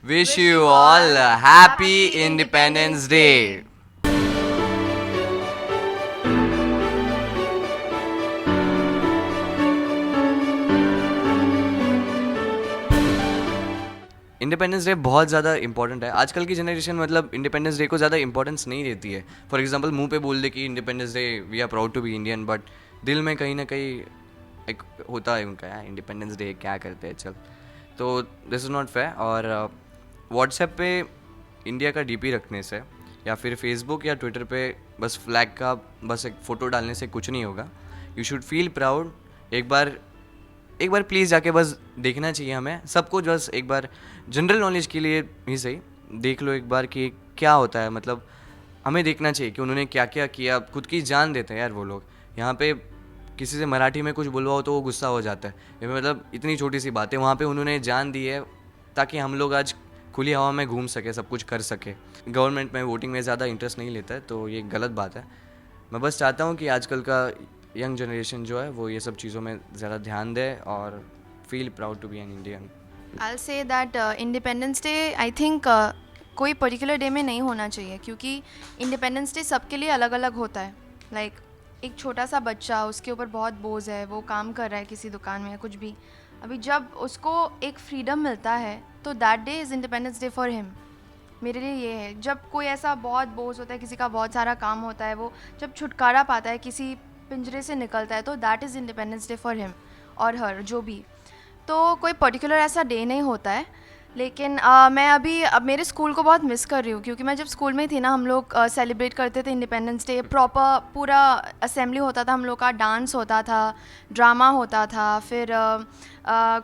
Wish you all a happy Independence Day. Independence day बहुत ज़्यादा important है। आजकल की जनरेशन मतलब इंडिपेंडेंस डे को ज़्यादा इंपॉर्टेंस नहीं देती है। फॉर एग्जांपल मुंह पे बोल दे कि independence day we are proud to be Indian, but दिल में कहीं ना कहीं एक होता है उनका, यार इंडिपेंडेंस डे क्या करते हैं चल। तो दिस इज़ नॉट फेयर। और व्हाट्सएप पे इंडिया का डीपी रखने से या फिर फेसबुक या ट्विटर पे बस फ्लैग का बस एक फ़ोटो डालने से कुछ नहीं होगा। You should feel proud. एक बार प्लीज़ जाके बस देखना चाहिए हमें सबको, बस एक बार जनरल नॉलेज के लिए ही सही देख लो एक बार कि क्या होता है। मतलब हमें देखना चाहिए कि उन्होंने क्या क्या किया, खुद की जान देते हैं यार वो लोग। यहाँ पे किसी से मराठी में कुछ बुलवाओ तो वो गुस्सा हो जाता है। ये मतलब इतनी छोटी सी बात है, वहाँ पे उन्होंने जान दी है ताकि हम लोग आज खुली हवा में घूम सके, सब कुछ कर सके। गवर्नमेंट में वोटिंग में ज़्यादा इंटरेस्ट नहीं लेता है, तो ये गलत बात है। मैं बस चाहता हूँ कि आजकल का यंग जनरेशन जो है वो ये सब चीज़ों में ज़्यादा ध्यान दे और feel proud to be an Indian. I'll say that independence day I think कोई पर्टिकुलर डे में नहीं होना चाहिए, क्योंकि इंडिपेंडेंस डे सबके लिए अलग अलग होता है। लाइक एक छोटा सा बच्चा, उसके ऊपर बहुत बोझ है, वो काम कर रहा है किसी दुकान में या कुछ भी, अभी जब उसको एक फ्रीडम मिलता है तो that day is independence day for him. मेरे लिए ये है, जब कोई ऐसा बहुत बोझ होता है, किसी का बहुत सारा काम होता है, वो जब छुटकारा पाता है, किसी पिंजरे से निकलता है, तो that is independence day for him और हर, जो भी। तो कोई पर्टिकुलर ऐसा डे नहीं होता है। लेकिन मैं अभी अब मेरे स्कूल को बहुत मिस कर रही हूँ, क्योंकि मैं जब स्कूल में थी ना, हम लोग सेलिब्रेट करते थे इंडिपेंडेंस डे। प्रॉपर पूरा असेंबली होता था, हम लोग का डांस होता था, ड्रामा होता था, फिर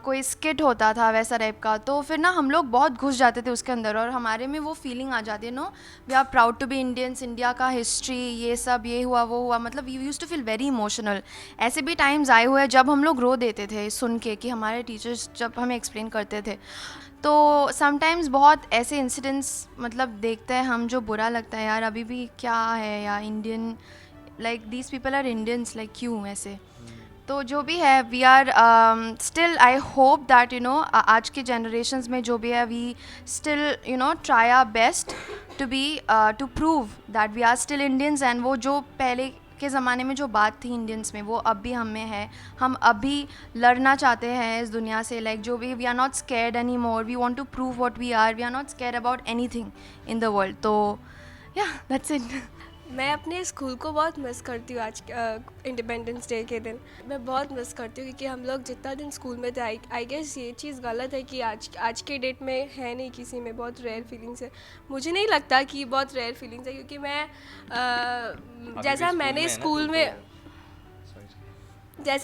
कोई स्किट होता था वैसा टाइप का। तो फिर ना हम लोग बहुत घुस जाते थे उसके अंदर, और हमारे में वो फीलिंग आ जाती है, no we are proud to be Indians, India का हिस्ट्री, ये सब, ये हुआ वो हुआ, मतलब we use to feel very emotional. ऐसे भी टाइम्स आए हुए हैं जब हम लोग रो देते थे सुन के कि हमारे टीचर्स जब हमें एक्सप्लेन करते थे। तो समटाइम्स बहुत ऐसे इंसिडेंट्स मतलब देखते हैं हम, जो बुरा लगता है यार, अभी भी क्या है यार Indian, like these people are Indians, like क्यों ऐसे। तो जो भी है, we are still, I hope that आज के जनरेशन्स में जो भी है, we still try our best to be to prove that we are still Indians. And वो जो पहले के ज़माने में जो बात थी इंडियंस में, वो अब भी हम में है। हम अभी लड़ना चाहते हैं इस दुनिया से, लाइक जो भी, we are not scared any more, we want to prove what we are not scared about any thing in the world. तो या दैट्स इट। मैं अपने स्कूल को बहुत मिस करती हूँ। आज इंडिपेंडेंस डे के दिन मैं बहुत मिस करती हूँ, क्योंकि हम लोग जितना दिन स्कूल में थे, आई गेस ये चीज़ गलत है कि आज के डेट में है नहीं किसी में, बहुत रेयर फीलिंग्स है। मुझे नहीं लगता कि बहुत रेयर फीलिंग्स है, क्योंकि मैं जैसा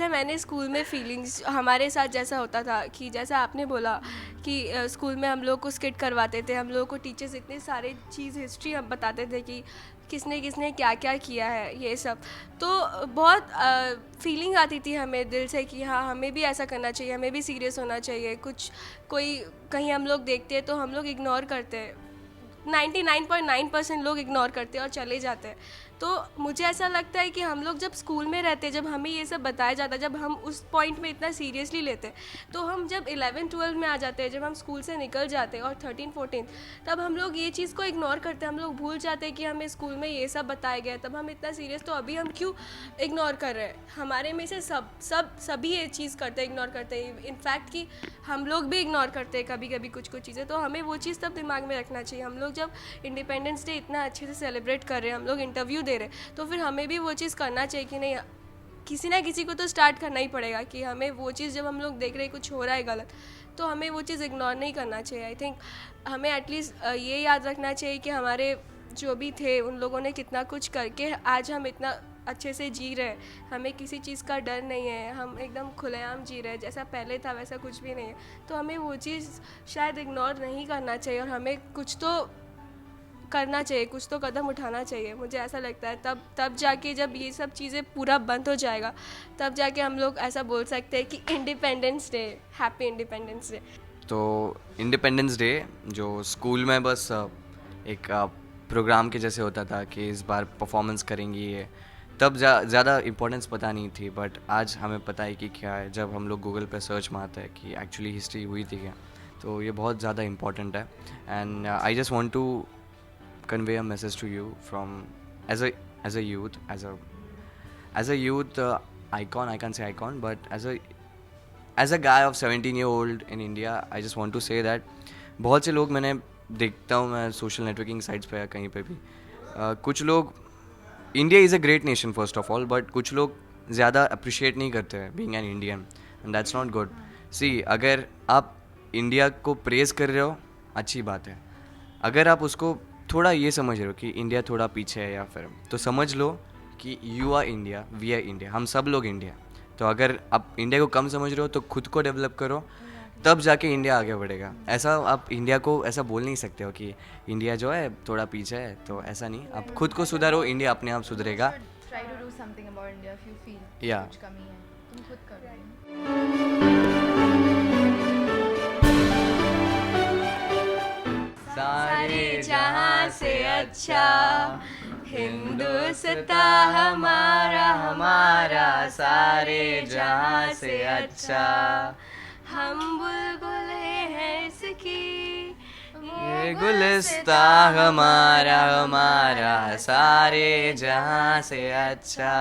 मैंने स्कूल में फीलिंग्स हमारे साथ जैसा होता था, कि जैसा आपने बोला कि स्कूल में हम लोग को स्किट करवाते थे, हम लोग को टीचर्स इतने सारे चीज़ हिस्ट्री हम बताते थे कि किसने किसने क्या क्या किया है, ये सब। तो बहुत फीलिंग आती थी हमें दिल से कि हाँ, हमें भी ऐसा करना चाहिए, हमें भी सीरियस होना चाहिए। कुछ कोई कहीं हम लोग देखते हैं तो हम लोग इग्नोर करते हैं, 99.9% लोग इग्नोर करते हैं और चले जाते हैं। तो मुझे ऐसा लगता है कि हम लोग जब स्कूल में रहते, जब हमें ये सब बताया जाता है, जब हम उस पॉइंट में इतना सीरियसली लेते, तो हम जब 11-12 में आ जाते हैं, जब हम स्कूल से निकल जाते हैं, और 13-14, तब हम लोग ये चीज़ को इग्नोर करते हैं। हम लोग भूल जाते हैं कि हमें स्कूल में ये सब बताया गया, तब हम इतना सीरियस, तो अभी हम क्यों इग्नोर कर रहे हैं? हमारे में से सभी ये चीज़ करते हैं, इग्नोर करते हैं। इनफैक्ट कि हम लोग भी इग्नोर करते हैं कभी कभी कुछ चीज़ें। तो हमें वो चीज़ तब दिमाग में रखना चाहिए। हम लोग जब इंडिपेंडेंस डे इतना अच्छे से सेलिब्रेट कर रहे हैं, हम लोग इंटरव्यू दे रहे हैं, तो फिर हमें भी वो चीज़ करना चाहिए कि नहीं, किसी ना किसी को तो स्टार्ट करना ही पड़ेगा कि हमें वो चीज़, जब हम लोग देख रहे हैं कुछ हो रहा है गलत, तो हमें वो चीज़ इग्नोर नहीं करना चाहिए। आई थिंक हमें एटलीस्ट ये याद रखना चाहिए कि हमारे जो भी थे, उन लोगों ने कितना कुछ करके आज हम इतना अच्छे से जी रहे हैं। हमें किसी चीज़ का डर नहीं है, हम एकदम खुलेआम जी रहे हैं, जैसा पहले था वैसा कुछ भी नहीं है। तो हमें वो चीज़ शायद इग्नोर नहीं करना चाहिए, और हमें कुछ तो करना चाहिए, कुछ तो कदम उठाना चाहिए। मुझे ऐसा लगता है तब जाके, जब ये सब चीज़ें पूरा बंद हो जाएगा, तब जाके हम लोग ऐसा बोल सकते हैं कि independence day, happy independence day. तो इंडिपेंडेंस डे जो स्कूल में बस एक प्रोग्राम के जैसे होता था कि इस बार परफॉर्मेंस करेंगी ये, तब ज़्यादा इम्पोर्टेंस पता नहीं थी। बट आज हमें पता है कि क्या है, जब हम लोग गूगल पे सर्च मारते हैं कि एक्चुअली हिस्ट्री हुई थी क्या, तो ये बहुत ज़्यादा इम्पॉर्टेंट है. And I just want to convey a message to you from as a youth as a youth icon. I can't say icon, but as a guy of 17-year-old in India, I just want to say that बहुत से लोग मैंने देखता हूँ मैं social networking sites पे या कहीं पे भी कुछ लोग, India is a great nation first of all, but कुछ लोग ज़्यादा अप्रिशिएट नहीं करते हैं being an Indian, and that's not good. See, अगर आप इंडिया को प्रेज कर रहे हो अच्छी बात है, अगर आप उसको थोड़ा ये समझ रहे हो कि इंडिया थोड़ा पीछे है या फिर, तो समझ लो कि you are India, we are India, हम सब लोग इंडिया. तो अगर आप इंडिया को कम समझ रहे हो तो खुद को डेवलप करो, तब जाके इंडिया आगे बढ़ेगा. ऐसा आप इंडिया को ऐसा बोल नहीं सकते हो कि इंडिया जो है थोड़ा पीछे है, तो ऐसा नहीं. आप खुद को सुधारो, इंडिया अपने आप सुधरेगा. Try to do something about India if you feel Yeah. कुछ कमी है, तुम खुद करो. सारे जहाँ से अच्छा हिंदुस्तान हमारा हमारा सारे जहाँ से अच्छा. हम बुलबुल हैं इसकी ये गुलिस्ता हमारा हमारा सारे जहाँ से अच्छा.